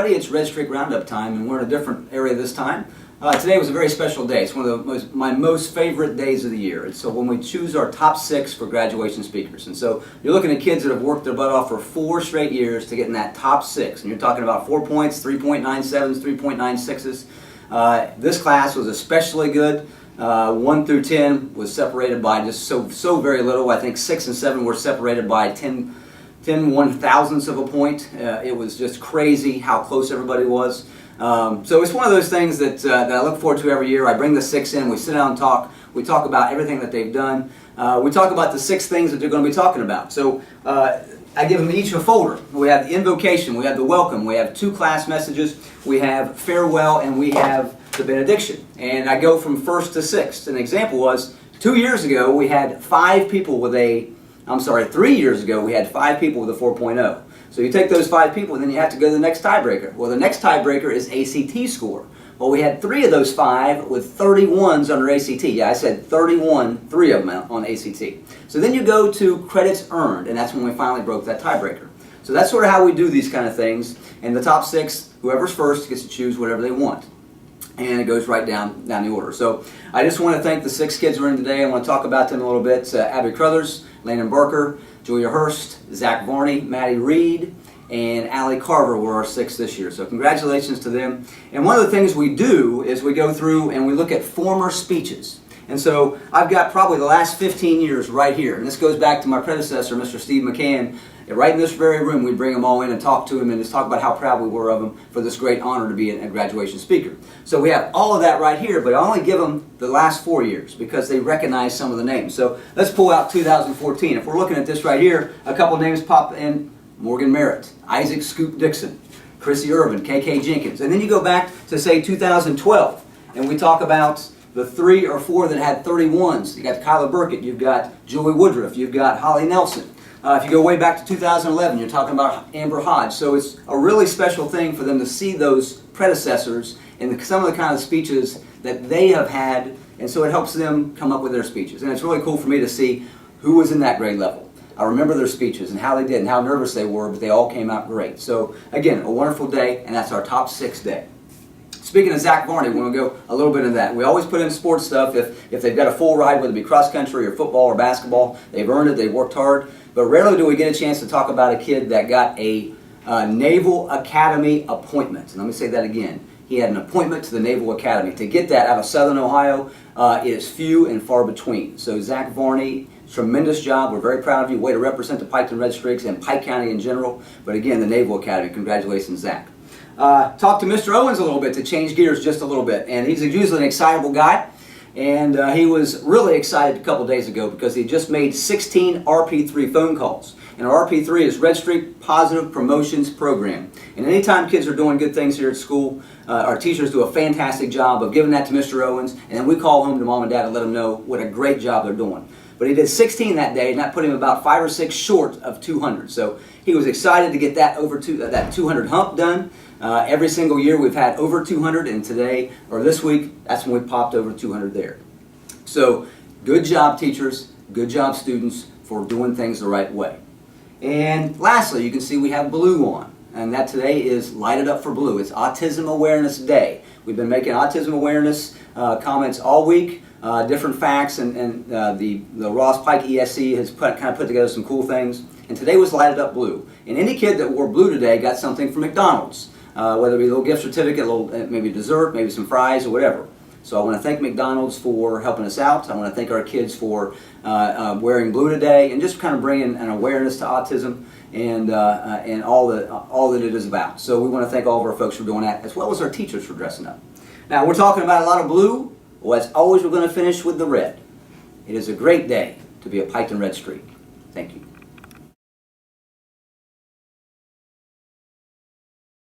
everybody, it's Redstreak Roundup time, and we're in a different area this time. Today was a very special day. It's one of my most favorite days of the year. It's so when we choose our top 6 for graduation speakers. And so you're looking at kids that have worked their butt off for 4 straight years to get in that top 6. And you're talking about 4 points, 3.97s, 3.96s. This class was especially good. 1 through 10 was separated by just so very little. I think 6 and 7 were separated by 10 1,000ths of a point. It was just crazy how close everybody was. So it's one of those things that I look forward to every year. I bring the 6 in, we sit down and talk. We talk about everything that they've done. We talk about the 6 things that they're going to be talking about. So I give them each a folder. We have the invocation, we have the welcome, we have 2 class messages, we have farewell, and we have the benediction. And I go from 1st to 6th. An example was 2 years ago we had 5 people with 3 years ago we had 5 people with a 4.0. So you take those 5 people and then you have to go to the next tiebreaker. Well, the next tiebreaker is ACT score. Well, we had 3 of those 5 with 31s under ACT. Yeah, I said 31, 3 of them on ACT. So then you go to credits earned, and that's when we finally broke that tiebreaker. So that's sort of how we do these kind of things. And the top 6, whoever's first gets to choose whatever they want. And it goes right down the order. So I just want to thank the 6 kids who are in today. I want to talk about them a little bit. Abby Crothers, Landon Barker, Julia Hurst, Zach Varney, Maddie Reed, and Allie Carver were our 6 this year. So congratulations to them. And one of the things we do is we go through and we look at former speeches. And so I've got probably the last 15 years right here. And this goes back to my predecessor, Mr. Steve McCann. Right in this very room, we'd bring them all in and talk to him and just talk about how proud we were of him for this great honor to be a graduation speaker. So we have all of that right here, but I only give them the last 4 years because they recognize some of the names. So let's pull out 2014. If we're looking at this right here, a couple names pop in: Morgan Merritt, Isaac Scoop Dixon, Chrissy Irvin, KK Jenkins. And then you go back to, say, 2012, and we talk about the 3 or 4 that had 31s. You got Kyla Burkett, you've got Julie Woodruff, you've got Holly Nelson. If you go way back to 2011, you're talking about Amber Hodge. So it's a really special thing for them to see those predecessors and some of the kind of speeches that they have had, and so it helps them come up with their speeches. And it's really cool for me to see who was in that grade level. I remember their speeches and how they did and how nervous they were, but they all came out great. So again, a wonderful day, and that's our top 6 day. Speaking of Zach Varney, we want to go a little bit into that. We always put in sports stuff if they've got a full ride, whether it be cross country or football or basketball. They've earned it, they've worked hard. But rarely do we get a chance to talk about a kid that got a Naval Academy appointment. And let me say that again. He had an appointment to the Naval Academy. To get that out of Southern Ohio is few and far between. So Zach Varney, tremendous job. We're very proud of you. Way to represent the Piketon Redstreaks and Pike County in general. But again, the Naval Academy. Congratulations, Zach. Talked to Mr. Owens a little bit to change gears just a little bit. And he's usually an excitable guy. And he was really excited a couple days ago because he just made 16 RP3 phone calls. And our RP3 is Redstreak Positive Promotions Program. And anytime kids are doing good things here at school, our teachers do a fantastic job of giving that to Mr. Owens. And then we call home to mom and dad and let them know what a great job they're doing. But he did 16 that day, and that put him about 5 or 6 short of 200. So he was excited to get that that 200 hump done. Every single year we've had over 200, and today, or this week, that's when we popped over 200 there. So good job, teachers. Good job, students, for doing things the right way. And lastly, you can see we have blue on, and that today is Light It Up for Blue. It's Autism Awareness Day. We've been making autism awareness comments all week. Different facts, and the Ross Pike ESC has kind of put together some cool things. And today was Light It Up Blue. And any kid that wore blue today got something from McDonald's, whether it be a little gift certificate, a little, maybe dessert, maybe some fries or whatever. So I want to thank McDonald's for helping us out. I want to thank our kids for wearing blue today and just kind of bringing an awareness to autism and all that it is about. So we want to thank all of our folks for doing that, as well as our teachers for dressing up. Now we're talking about a lot of blue. Well, as always, we're going to finish with the red. It is a great day to be a Piketon Redstreak. Thank you.